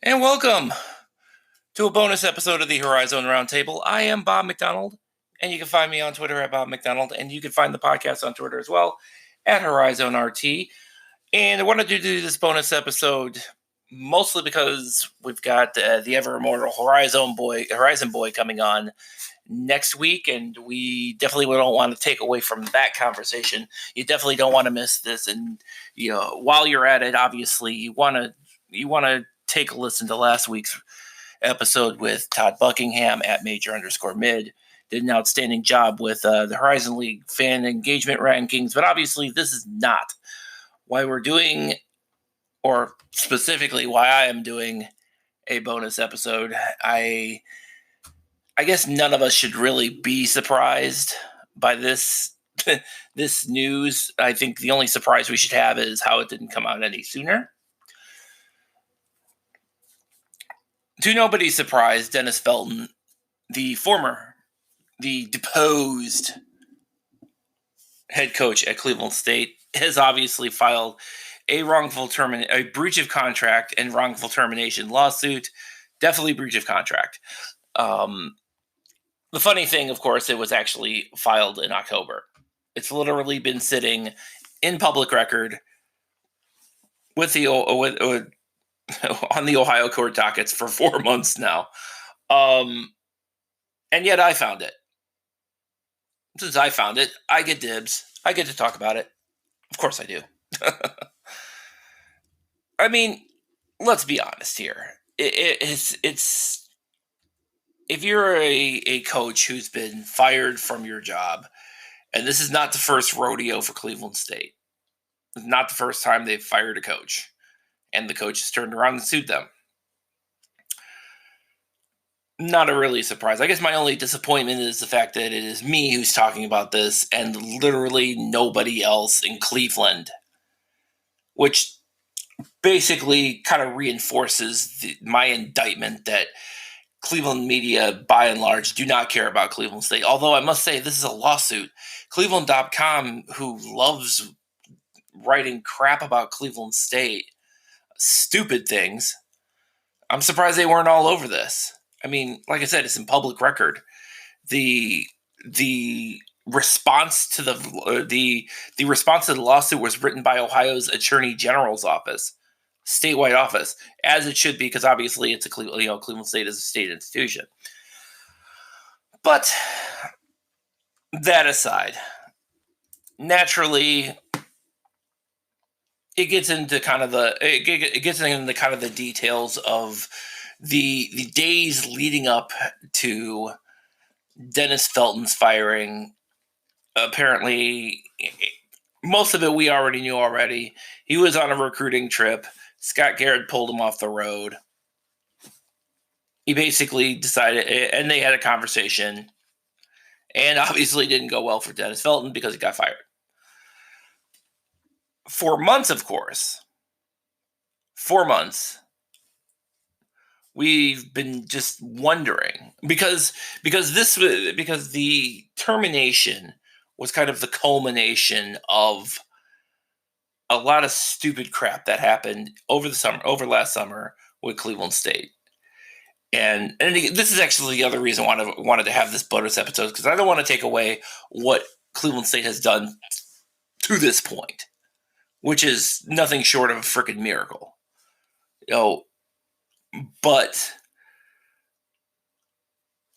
And welcome to a bonus episode of the Horizon Roundtable. I am Bob McDonald, and you can find me on Twitter at Bob McDonald, and you can find the podcast on Twitter as well at Horizon RT. And I wanted to do this bonus episode mostly because we've got the ever immortal Horizon Boy coming on next week, and we definitely don't want to take away from that conversation. You definitely don't want to miss this, and while you're at it, obviously you want to take a listen to last week's episode with Todd Buckingham at Major_Mid. Did an outstanding job with the Horizon League fan engagement rankings, but obviously this is not why we're doing, or specifically why I am doing a bonus episode. I guess none of us should really be surprised by this this news. I think the only surprise we should have is how it didn't come out any sooner. To nobody's surprise, Dennis Felton, the deposed head coach at Cleveland State, has obviously filed a breach of contract and wrongful termination lawsuit. Definitely breach of contract. The funny thing, of course, it was actually filed in October. It's literally been sitting in public record with on the Ohio court dockets for 4 months now. And yet I found it. Since I found it, I get dibs. I get to talk about it. Of course I do. I mean, let's be honest here. It's if you're a coach who's been fired from your job, and this is not the first rodeo for Cleveland State. It's not the first time they've fired a coach, and the coach has turned around and sued them. Not a really surprise. I guess my only disappointment is the fact that it is me who's talking about this and literally nobody else in Cleveland, which basically kind of reinforces my indictment that Cleveland media, by and large, do not care about Cleveland State. Although I must say, this is a lawsuit. Cleveland.com, who loves writing crap about Cleveland State, stupid things, I'm surprised they weren't all over this. I mean, like I said, it's in public record. The response to the response to the lawsuit was written by Ohio's Attorney General's office, statewide office, as it should be, because obviously it's Cleveland State is a state institution. But that aside, naturally, it gets into kind of the details of the days leading up to Dennis Felton's firing. Apparently, most of it we already knew already. He was on a recruiting trip. Scott Garrett pulled him off the road. He basically decided, and they had a conversation, and obviously didn't go well for Dennis Felton because he got fired. For months, of course. 4 months. We've been just wondering because the termination was kind of the culmination of a lot of stupid crap that happened over last summer with Cleveland State. And this is actually the other reason I wanted to have this bonus episode, because I don't want to take away what Cleveland State has done to this point, which is nothing short of a freaking miracle. But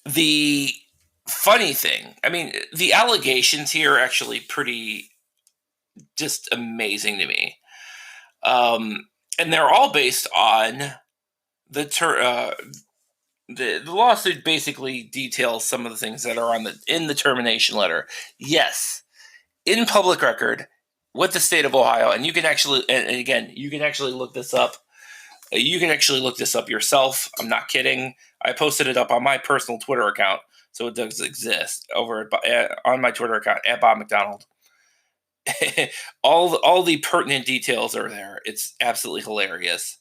the funny thing, I mean, the allegations here are actually pretty just amazing to me. And they're all based on the lawsuit. Basically details some of the things that are in the termination letter. Yes, in public record with the state of Ohio, and you can actually, and again, you can actually look this up. You can actually look this up yourself. I'm not kidding. I posted it up on my personal Twitter account, so it does exist on my Twitter account at Bob McDonald. all the pertinent details are there. It's absolutely hilarious.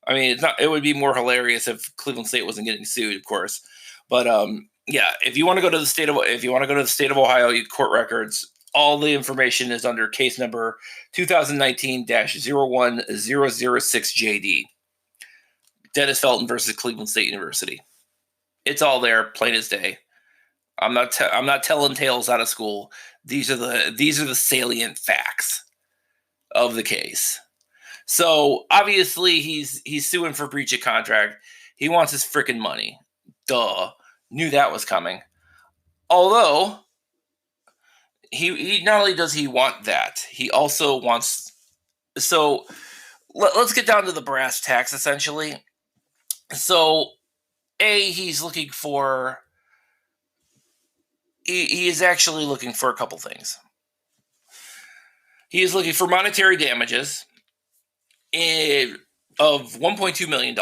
I mean, it would be more hilarious if Cleveland State wasn't getting sued, of course. But yeah, if you want to go to the state of Ohio, court records, all the information is under case number 2019-01006JD. Dennis Felton versus Cleveland State University. It's all there, plain as day. I'm not telling tales out of school. These are the salient facts of the case. So obviously he's suing for breach of contract. He wants his freaking money. Duh. Knew that was coming. Although he not only does he want that, he also wants. So let's get down to the brass tacks, essentially. So, he's looking for. He is actually looking for a couple things. He is looking for monetary damages of $1.2 million.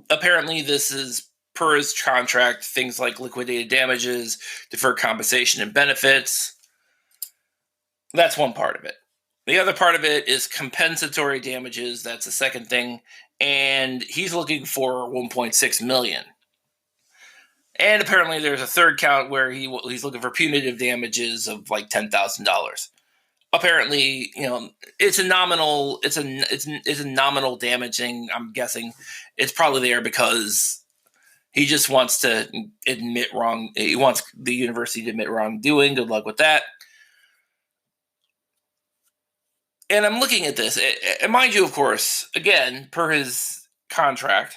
Apparently, this is per his contract, things like liquidated damages, deferred compensation and benefits. That's one part of it. The other part of it is compensatory damages. That's the second thing. And he's looking for $1.6 million. And apparently there's a third count where he's looking for punitive damages of like $10,000. Apparently, it's a nominal damaging. I'm guessing it's probably there because he just wants to admit wrong. He wants the university to admit wrongdoing. Good luck with that. And I'm looking at this, and mind you, of course, again, per his contract,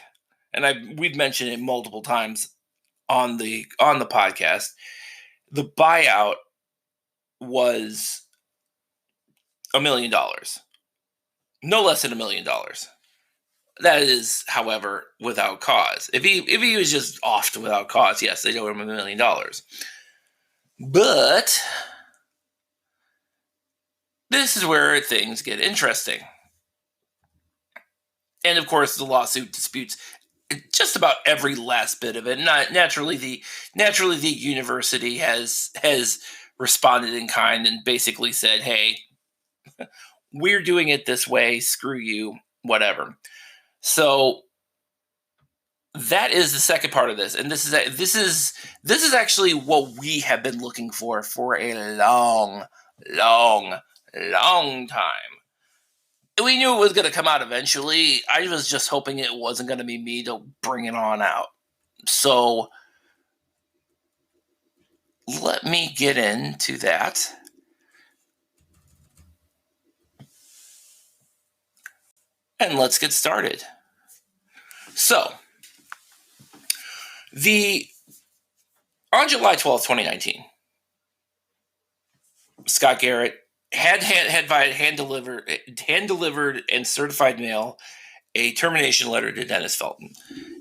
and we've mentioned it multiple times on the podcast, the buyout was $1 million, no less than $1 million. That is, however, without cause. If he was just offed without cause, yes, they owe him $1 million. But this is where things get interesting. And of course, the lawsuit disputes just about every last bit of it. Naturally, the university has responded in kind and basically said, "Hey, we're doing it this way. Screw you, whatever." So that is the second part of this, and this is actually what we have been looking for a long time. We knew it was going to come out eventually. I was just hoping it wasn't going to be me to bring it on out. So let me get into that. And let's get started. So, on July 12th, 2019, Scott Garrett had hand delivered and certified mail a termination letter to Dennis Felton.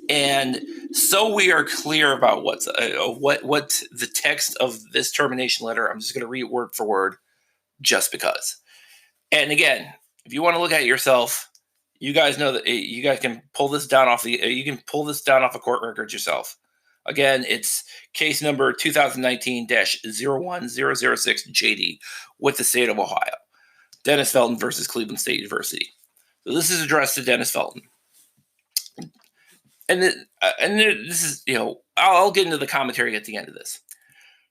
And so we are clear about what the text of this termination letter. I'm just going to read word for word, just because. And again, if you want to look at it yourself, you guys know that you guys can pull this down off of court records yourself. Again, it's case number 2019-01006 JD with the state of Ohio. Dennis Felton versus Cleveland State University. So this is addressed to Dennis Felton. And this is, I'll get into the commentary at the end of this.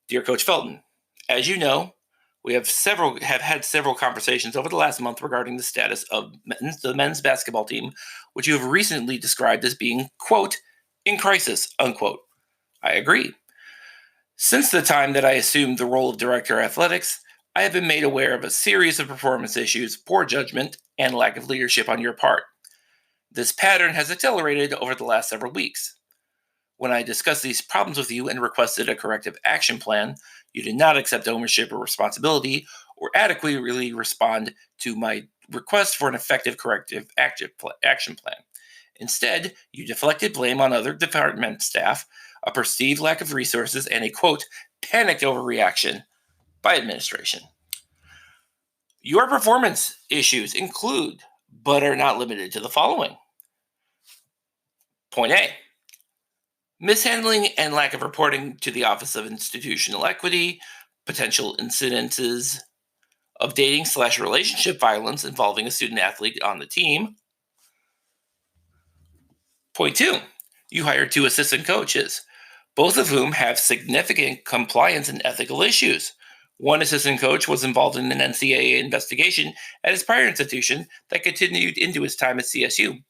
Dear Coach Felton, as you know, we have had several conversations over the last month regarding the status of the men's basketball team, which you have recently described as being, quote, in crisis, unquote. I agree. Since the time that I assumed the role of director of athletics, I have been made aware of a series of performance issues, poor judgment, and lack of leadership on your part. This pattern has accelerated over the last several weeks. When I discussed these problems with you and requested a corrective action plan, you did not accept ownership or responsibility or adequately respond to my request for an effective corrective action plan. Instead, you deflected blame on other department staff, a perceived lack of resources, and a, quote, panicked overreaction by administration. Your performance issues include, but are not limited to, the following. Point A. Mishandling and lack of reporting to the Office of Institutional Equity, potential incidences of dating/relationship violence involving a student athlete on the team. Point 2. You hired 2 assistant coaches, both of whom have significant compliance and ethical issues. One assistant coach was involved in an NCAA investigation at his prior institution that continued into his time at CSU.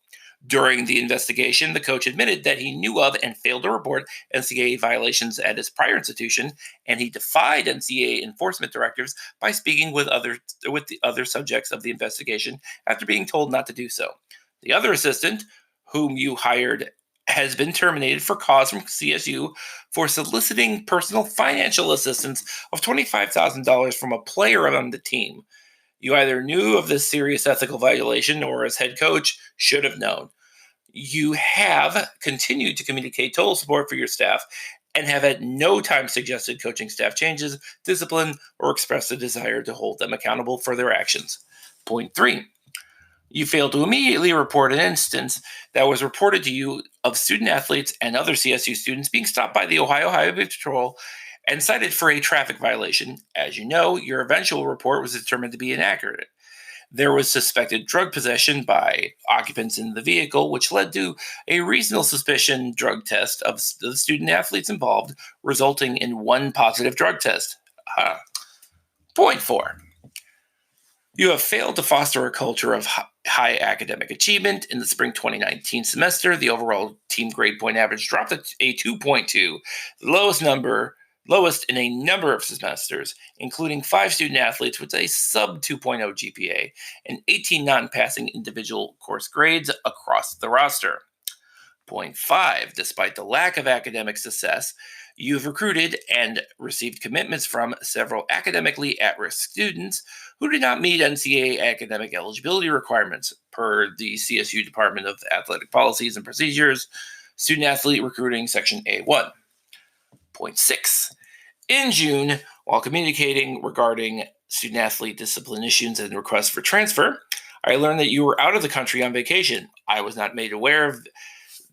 During the investigation, the coach admitted that he knew of and failed to report NCAA violations at his prior institution, and he defied NCAA enforcement directives by speaking with the other subjects of the investigation after being told not to do so. The other assistant, whom you hired, has been terminated for cause from CSU for soliciting personal financial assistance of $25,000 from a player on the team. You either knew of this serious ethical violation or, as head coach, should have known. You have continued to communicate total support for your staff and have at no time suggested coaching staff changes, discipline, or expressed a desire to hold them accountable for their actions. Point 3. You failed to immediately report an instance that was reported to you of student athletes and other CSU students being stopped by the Ohio Highway Patrol and cited for a traffic violation. As you know, your eventual report was determined to be inaccurate. There was suspected drug possession by occupants in the vehicle, which led to a reasonable suspicion drug test of the student athletes involved, resulting in one positive drug test. Point 4. You have failed to foster a culture of high academic achievement. In the spring 2019 semester, the overall team grade point average dropped to a 2.2, the lowest in a number of semesters, including 5 student athletes with a sub 2.0 GPA and 18 non-passing individual course grades across the roster. Point 5. Despite the lack of academic success, you've recruited and received commitments from several academically at-risk students who did not meet NCAA academic eligibility requirements per the CSU Department of Athletic Policies and Procedures, Student Athlete Recruiting Section A1. Point 6. In June, while communicating regarding student athlete discipline issues and requests for transfer, I learned that you were out of the country on vacation. I was not made aware of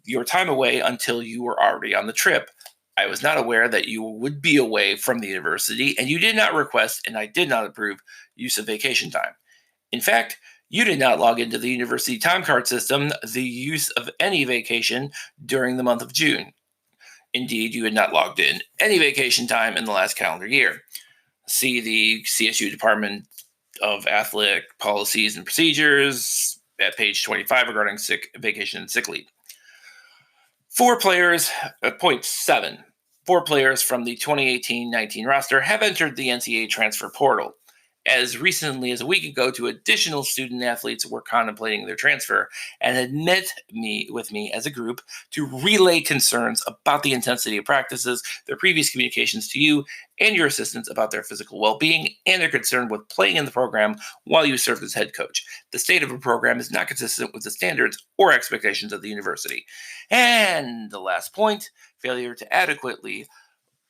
your time away until you were already on the trip. I was not aware that you would be away from the university, and you did not request, and I did not approve, use of vacation time. In fact, you did not log into the university time card system the use of any vacation during the month of June. Indeed, you had not logged in any vacation time in the last calendar year. See the CSU Department of Athletic Policies and Procedures at page 25 regarding vacation and sick leave. 4 players, point 7. 4 players from the 2018-19 roster have entered the NCAA transfer portal. As recently as a week ago, 2 additional student athletes were contemplating their transfer and had met with me as a group to relay concerns about the intensity of practices, their previous communications to you and your assistants about their physical well-being, and their concern with playing in the program while you served as head coach. The state of the program is not consistent with the standards or expectations of the university. And the last point, failure to adequately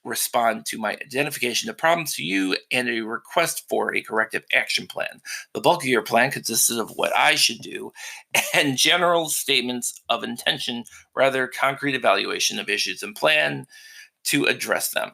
respond to my identification of problems to you and a request for a corrective action plan. The bulk of your plan consisted of what I should do and general statements of intention, rather concrete evaluation of issues and plan to address them.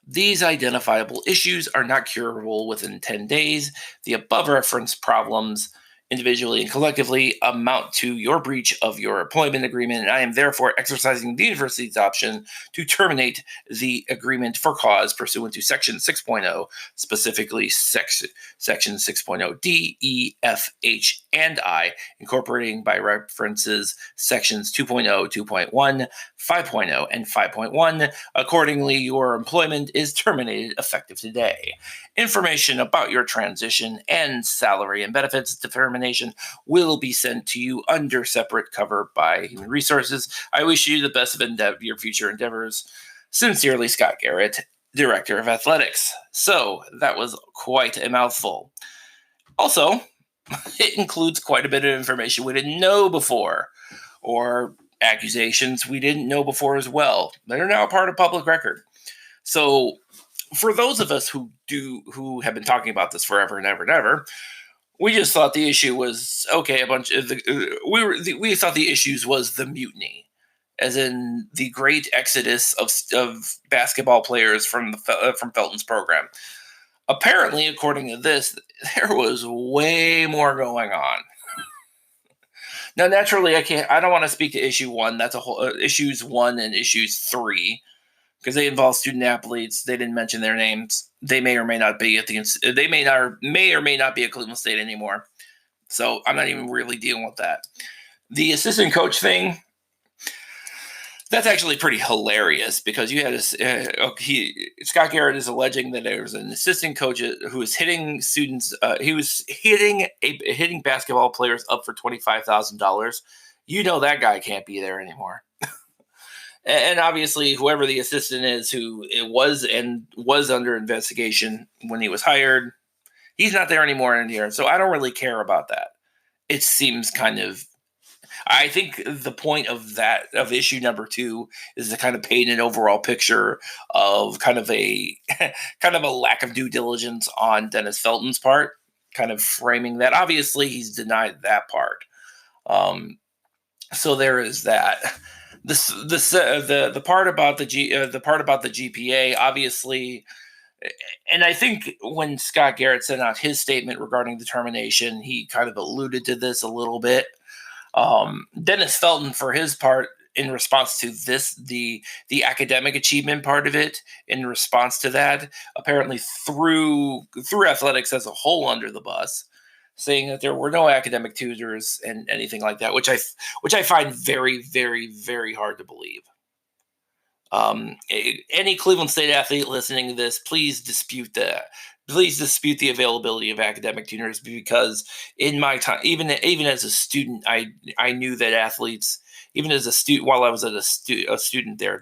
These identifiable issues are not curable within 10 days. The above referenced problems, individually and collectively, amount to your breach of your employment agreement, and I am therefore exercising the university's option to terminate the agreement for cause pursuant to Section 6.0, specifically Section 6.0 D, E, F, H, and I, incorporating by references Sections 2.0, 2.1, 5.0, and 5.1. Accordingly, your employment is terminated effective today. Information about your transition and salary and benefits determination will be sent to you under separate cover by Human Resources. I wish you the best of your future endeavors. Sincerely, Scott Garrett, Director of Athletics. So that was quite a mouthful. Also, it includes quite a bit of information we didn't know before, or accusations we didn't know before as well. They're now part of public record. So for those of us who have been talking about this forever and ever and ever, we just thought the issue was we thought the issues was the mutiny, as in the great exodus of basketball players from Felton's program. Apparently, according to this, there was way more going on. Now, naturally, I don't want to speak to issue 1. That's a whole issues 1 and issues 3. Because they involve student athletes. They didn't mention their names. They may or may not be at may or may not be at Cleveland State anymore. So I'm not even really dealing with that. The assistant coach thing, that's actually pretty hilarious because you had Scott Garrett is alleging that there was an assistant coach who was hitting students. He was hitting basketball players up for $25,000. You know that guy can't be there anymore. And obviously, whoever the assistant is, who it was and was under investigation when he was hired, he's not there anymore in here. So I don't really care about that. It seems kind of. I think the point of issue number 2 is to kind of paint an overall picture of kind of a lack of due diligence on Dennis Felton's part, kind of framing that. Obviously, he's denied that part. So there is that. The part about the GPA, obviously, and I think when Scott Garrett sent out his statement regarding the termination, he kind of alluded to this a little bit. Dennis Felton, for his part, in response to this, the academic achievement part of it, in response to that, apparently threw athletics as a whole under the bus, saying that there were no academic tutors and anything like that, which I find very, very, very hard to believe. Any Cleveland State athlete listening to this, please dispute that. Please dispute the availability of academic tutors, because in my time, even as a student, I knew that athletes, even as a student, while I was a student there,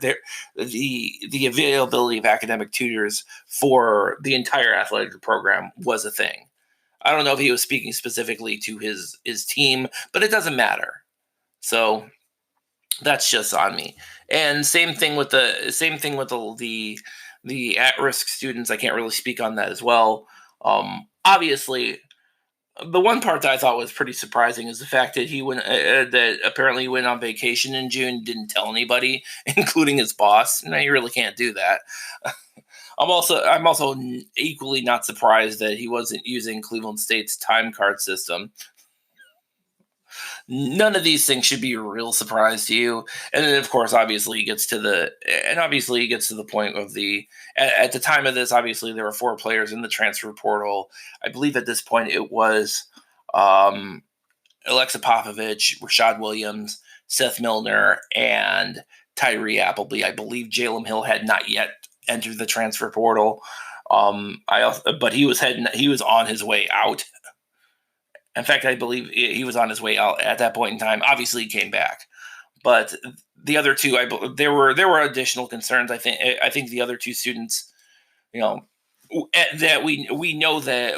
the availability of academic tutors for the entire athletic program was a thing. I don't know if he was speaking specifically to his team, but it doesn't matter. So that's just on me. And same thing with the at-risk students. I can't really speak on that as well. Obviously, the one part that I thought was pretty surprising is the fact that that apparently he went on vacation in June, didn't tell anybody, including his boss. No, you really can't do that. I'm also equally not surprised that he wasn't using Cleveland State's time card system. None of these things should be a real surprise to you. And then, of course, obviously he gets to the point of at the time of this, obviously there were 4 players in the transfer portal. I believe at this point it was Alexa Popovich, Rashad Williams, Seth Milner, and Tyree Appleby. I believe Jalen Hill had not yet entered the transfer portal. But he was on his way out. In fact, I believe he was on his way out at that point in time. Obviously, he came back, but the other 2, there were additional concerns. I think the other 2 students, that we know that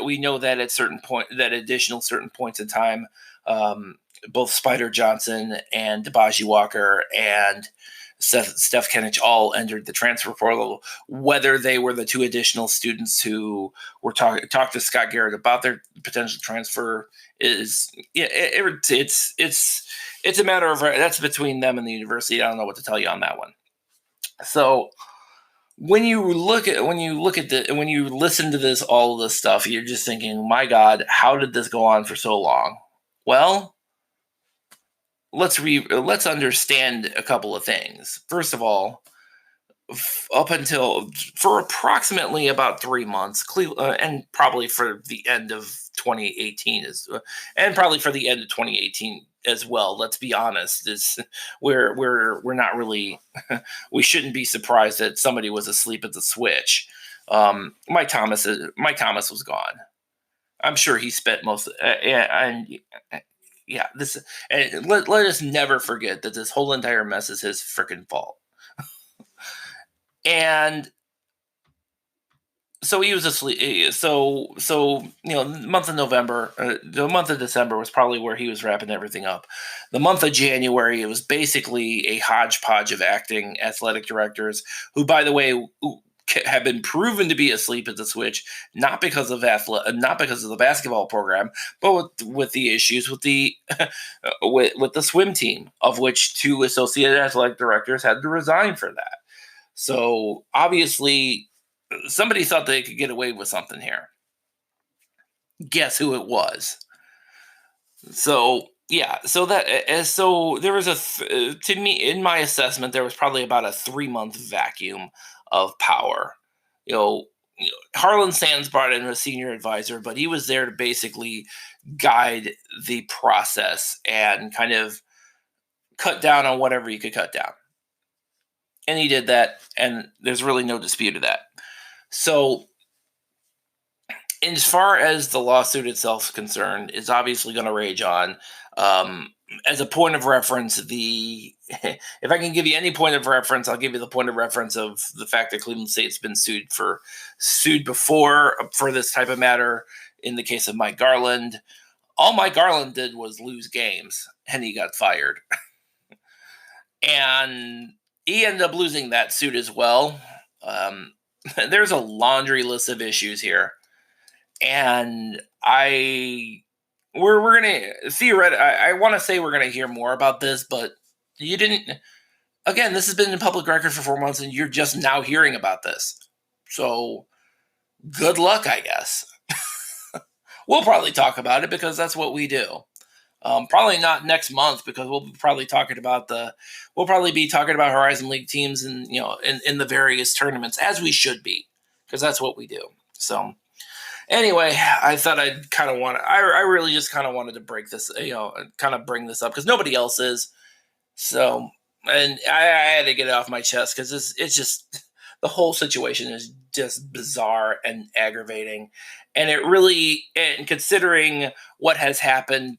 at additional certain points in time, both Spider Johnson and Debaji Walker and Steph Kenich all entered the transfer portal. Whether they were the 2 additional students who were talked to Scott Garrett about their potential transfer it's a matter of, that's between them and the university. I don't know what to tell you on that one. So when you listen to this, all of this stuff, you're just thinking, my God, how did this go on for so long? Well, let's understand a couple of things. First of all, for approximately about 3 months, and probably for the end of 2018 and probably for the end of 2018 as well. Let's be honest, we're not really we shouldn't be surprised that somebody was asleep at the switch. Mike Thomas was gone. I'm sure he spent most this, and let us never forget that this whole entire mess is his freaking fault. And so he was asleep. So the month of November, the month of December was probably where he was wrapping everything up. The month of January, it was basically a hodgepodge of acting athletic directors who, by the way, have been proven to be asleep at the switch, not because of the basketball program, but with the issues with the with the swim team, of which 2 associate athletic directors had to resign for that. So obviously, somebody thought they could get away with something here. Guess who it was? So yeah, so there was to me, in my assessment, there was probably about a 3-month vacuum of power. Harlan Sands brought in a senior advisor, but he was there to basically guide the process and kind of cut down on whatever you could cut down. And he did that, and there's really no dispute of that. So, as far as the lawsuit itself is concerned, it's obviously going to rage on. As a point of reference, if I can give you any point of reference, I'll give you the point of reference of the fact that Cleveland State's been sued before for this type of matter. In the case of Mike Garland, all Mike Garland did was lose games, and he got fired. And he ended up losing that suit as well. There's a laundry list of issues here, and we're gonna theoretically. I want to say we're gonna hear more about this, but you didn't. Again, this has been in public record for 4 months, and you're just now hearing about this. So, good luck, I guess. We'll probably talk about it because that's what we do. Probably not next month because we'll be talking about Horizon League teams and in the various tournaments, as we should be, because that's what we do. So anyway, I thought I'd kind of I really just kind of wanted to break this, kind of bring this up because nobody else is. So, and I had to get it off my chest because it's just the whole situation is just bizarre and aggravating. And and considering what has happened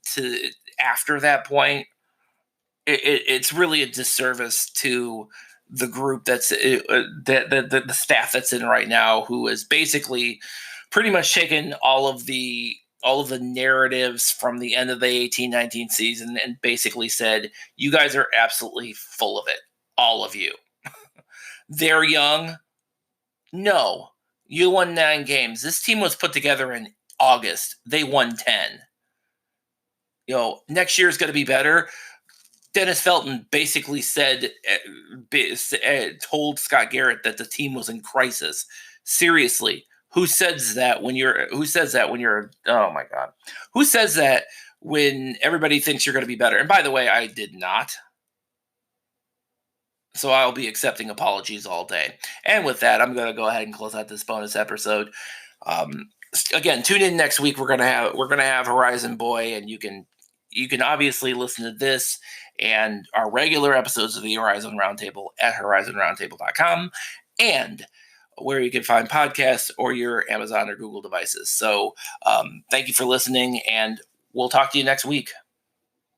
after that point, it's really a disservice to the group the staff that's in right now, who has basically pretty much taken all of the narratives from the end of the 18-19 season and basically said, you guys are absolutely full of it, all of you. They're young. No, you won 9 games. This team was put together in August. They won 10. Next year is going to be better. Dennis Felton basically told Scott Garrett that the team was in crisis. Seriously, who says that when you're? Oh my God, who says that when everybody thinks you're going to be better? And by the way, I did not. So I'll be accepting apologies all day. And with that, I'm going to go ahead and close out this bonus episode. Again, tune in next week. We're gonna have Horizon Boy, and you can obviously listen to this and our regular episodes of the Horizon Roundtable at horizonroundtable.com and where you can find podcasts or your Amazon or Google devices. So thank you for listening, and we'll talk to you next week.